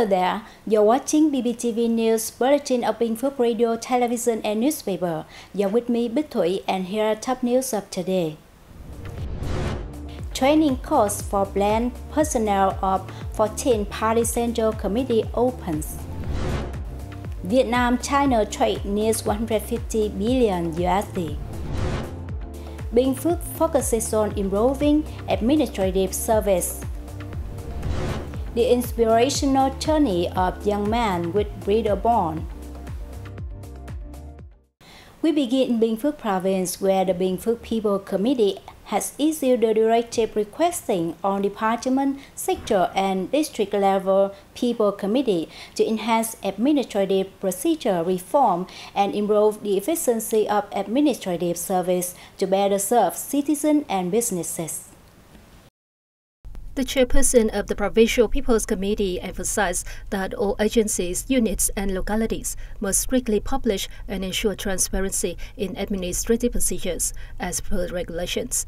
Hello there, you're watching BPTV News Bulletin of Binh Phuoc Radio, Television and Newspaper. You're with me, Binh Phuoc, and here are top news of today. Training course for planned personnel of 14-party Central Committee opens. Vietnam-China trade nears 150 billion USD. Binh Phuoc focuses on improving administrative service. The inspirational journey of young man with breeder born. We begin in Binh Phuoc province, where the Binh Phuoc People Committee has issued a directive requesting on department, sector, and district level people committee to enhance administrative procedure reform and improve the efficiency of administrative service to better serve citizens and businesses. The chairperson of the Provincial People's Committee emphasized that all agencies, units, and localities must strictly publish and ensure transparency in administrative procedures as per regulations.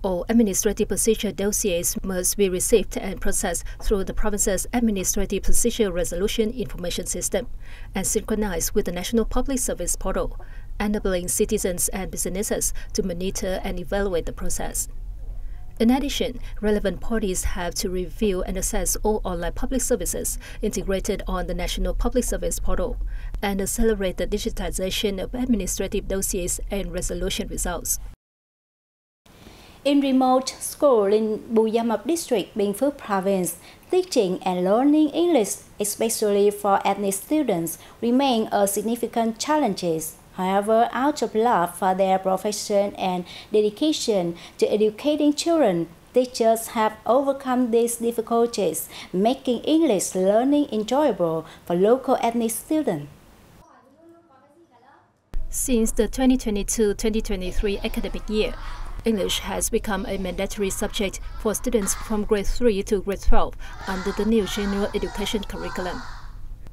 All administrative procedure dossiers must be received and processed through the province's Administrative Procedure Resolution Information System and synchronized with the National Public Service Portal, enabling citizens and businesses to monitor and evaluate the process. In addition, relevant parties have to review and assess all online public services integrated on the National Public Service Portal and accelerate the digitization of administrative dossiers and resolution results. In remote school in Bù Gia Mập District, Binh Phuoc Province, teaching and learning English, especially for ethnic students, remain a significant challenge. However, out of love for their profession and dedication to educating children, teachers have overcome these difficulties, making English learning enjoyable for local ethnic students. Since the 2022-2023 academic year, English has become a mandatory subject for students from grade 3 to grade 12 under the new general education curriculum.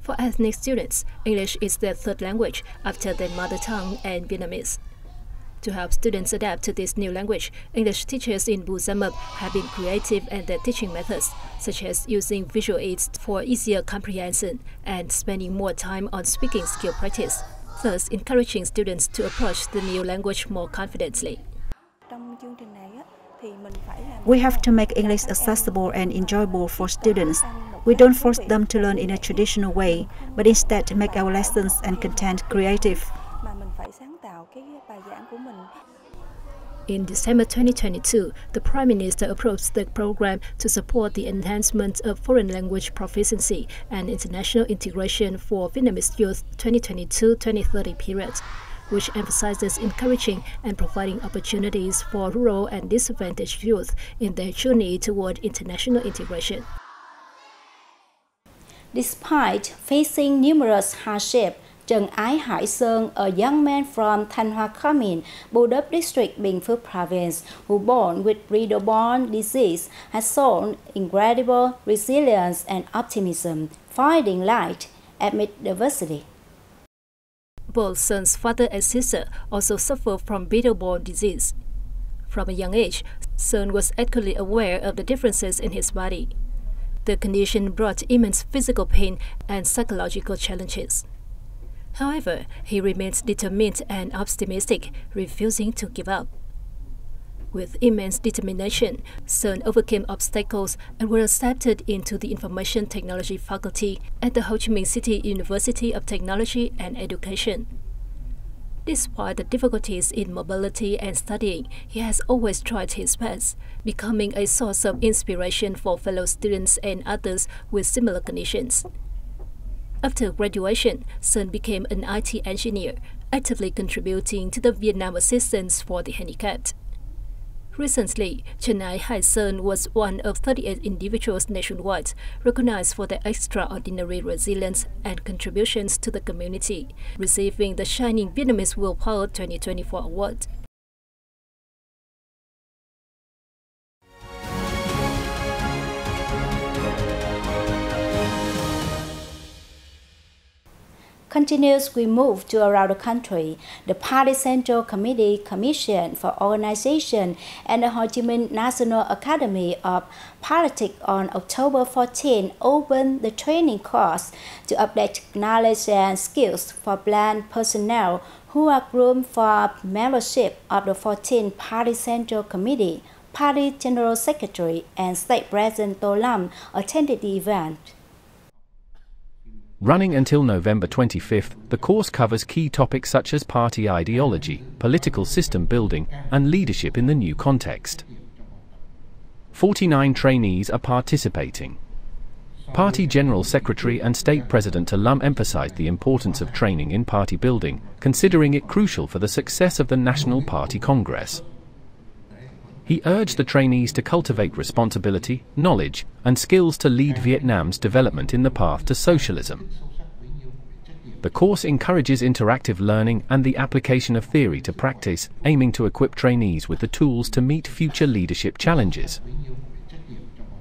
For ethnic students, English is their third language after their mother tongue and Vietnamese. To help students adapt to this new language, English teachers in Bù Gia Mập have been creative in their teaching methods, such as using visual aids for easier comprehension and spending more time on speaking skill practice, thus encouraging students to approach the new language more confidently. We have to make English accessible and enjoyable for students. We don't force them to learn in a traditional way, but instead make our lessons and content creative. In December 2022, the Prime Minister approved the program to support the enhancement of foreign language proficiency and international integration for Vietnamese youth 2022-2030 period, which emphasizes encouraging and providing opportunities for rural and disadvantaged youth in their journey toward international integration. Despite facing numerous hardships, Trần Ái Hải Sơn, a young man from Thanh Hoa Khamin, Bù Đắp District, Binh Phuoc Province, who born with breeder-born disease, has shown incredible resilience and optimism, finding light amid adversity. Both Son's father and sister also suffer from breeder-born disease. From a young age, Son was acutely aware of the differences in his body. The condition brought immense physical pain and psychological challenges. However, he remains determined and optimistic, refusing to give up. With immense determination, Son overcame obstacles and was accepted into the Information Technology faculty at the Ho Chi Minh City University of Technology and Education. Despite the difficulties in mobility and studying, he has always tried his best, becoming a source of inspiration for fellow students and others with similar conditions. After graduation, Son became an IT engineer, actively contributing to the Vietnam Assistance for the Handicapped. Recently, Trần Ái Hải Sơn was one of 38 individuals nationwide recognized for their extraordinary resilience and contributions to the community, receiving the Shining Vietnamese Willpower 2024 award. continues we move to around the country. The Party Central Committee Commission for Organization and the Ho Chi Minh National Academy of Politics on October 14 opened the training course to update knowledge and skills for plant personnel who are groomed for membership of the 14th Party Central Committee. Party General Secretary and State President To Lam attended the event. Running until November 25th, the course covers key topics such as party ideology, political system building, and leadership in the new context. 49 trainees are participating. Party General Secretary and State President To Lam emphasized the importance of training in party building, considering it crucial for the success of the National Party Congress. He urged the trainees to cultivate responsibility, knowledge, and skills to lead Vietnam's development in the path to socialism. The course encourages interactive learning and the application of theory to practice, aiming to equip trainees with the tools to meet future leadership challenges.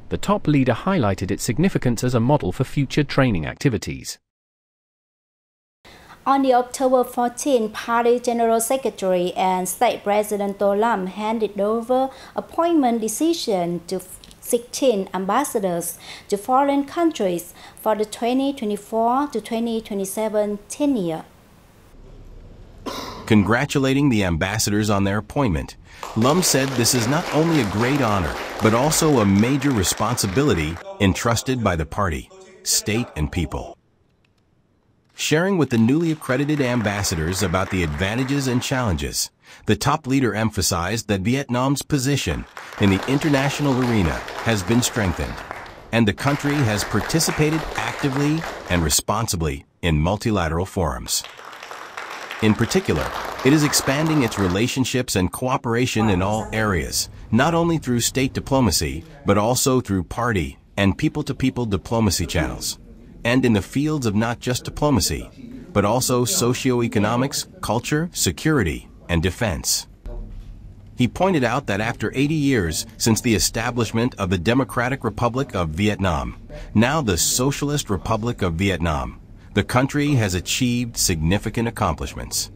The top leader highlighted its significance as a model for future training activities. On the October 14, Party General Secretary and State President To Lam handed over appointment decision to 16 ambassadors to foreign countries for the 2024 to 2027 tenure. Congratulating the ambassadors on their appointment, Lam said this is not only a great honor, but also a major responsibility entrusted by the party, state, and people. Sharing with the newly accredited ambassadors about the advantages and challenges, the top leader emphasized that Vietnam's position in the international arena has been strengthened, and the country has participated actively and responsibly in multilateral forums. In particular, it is expanding its relationships and cooperation in all areas, not only through state diplomacy, but also through party and people-to-people diplomacy channels, and in the fields of not just diplomacy, but also socio-economics, culture, security, and defense. He pointed out that after 80 years since the establishment of the Democratic Republic of Vietnam, now the Socialist Republic of Vietnam, the country has achieved significant accomplishments.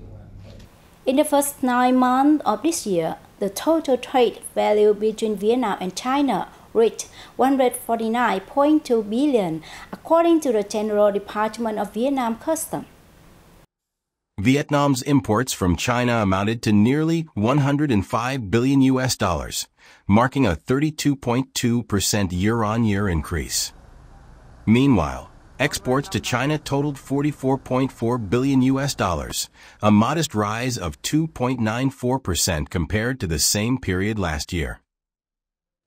In the first 9 months of this year, the total trade value between Vietnam and China reached 149.2 billion, according to the General Department of Vietnam Customs. Vietnam's imports from China amounted to nearly $105 billion, marking a 32.2% year-on-year increase. Meanwhile, exports to China totaled $44.4 billion, a modest rise of 2.94% compared to the same period last year.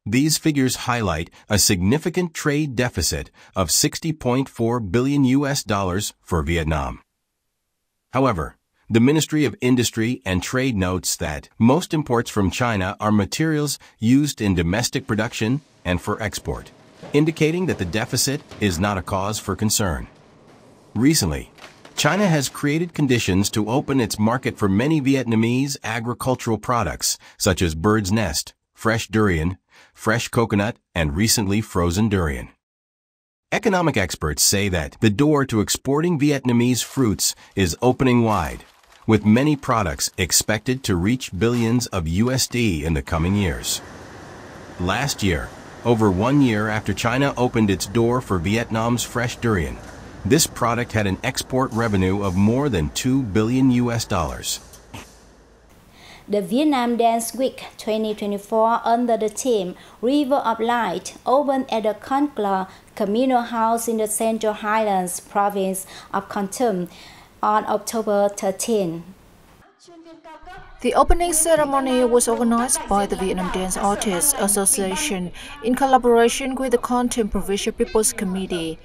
These figures highlight a significant trade deficit of $60.4 billion for Vietnam. However, the Ministry of Industry and Trade notes that most imports from China are materials used in domestic production and for export, indicating that the deficit is not a cause for concern. Recently, China has created conditions to open its market for many Vietnamese agricultural products, such as bird's nest, fresh durian, fresh coconut, and recently frozen durian. Economic experts say that the door to exporting Vietnamese fruits is opening wide, with many products expected to reach billions of USD in the coming years. Last year, over 1 year after China opened its door for Vietnam's fresh durian, this product had an export revenue of more than $2 billion. The Vietnam Dance Week 2024 under the theme River of Light opened at the Concla Communal House in the Central Highlands province of Con Tum on October 13. The opening ceremony was organized by the Vietnam Dance Artists Association in collaboration with the Con Tum Provincial People's Committee.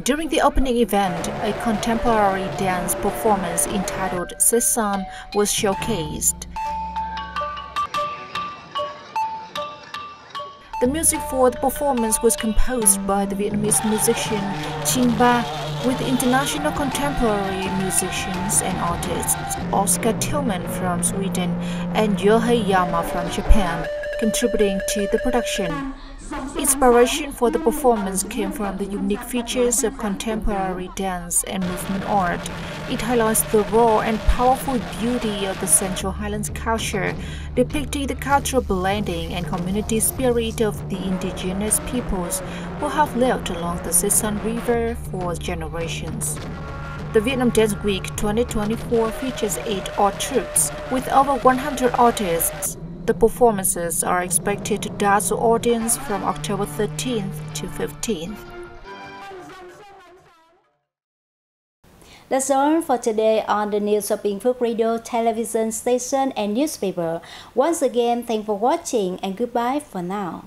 During the opening event, a contemporary dance performance entitled Sesan was showcased. The music for the performance was composed by the Vietnamese musician Chin Ba with international contemporary musicians and artists Oscar Tillman from Sweden and Yohei Yama from Japan, contributing to the production. Inspiration for the performance came from the unique features of contemporary dance and movement art. It highlights the raw and powerful beauty of the Central Highlands culture, depicting the cultural blending and community spirit of the indigenous peoples who have lived along the Sesan River for generations. The Vietnam Dance Week 2024 features 8 art troupes with over 100 artists. The performances are expected to dazzle audience from October 13th to 15th. That's all for today on the news of Binh Phuoc Radio, television station and newspaper. Once again, thanks for watching and goodbye for now.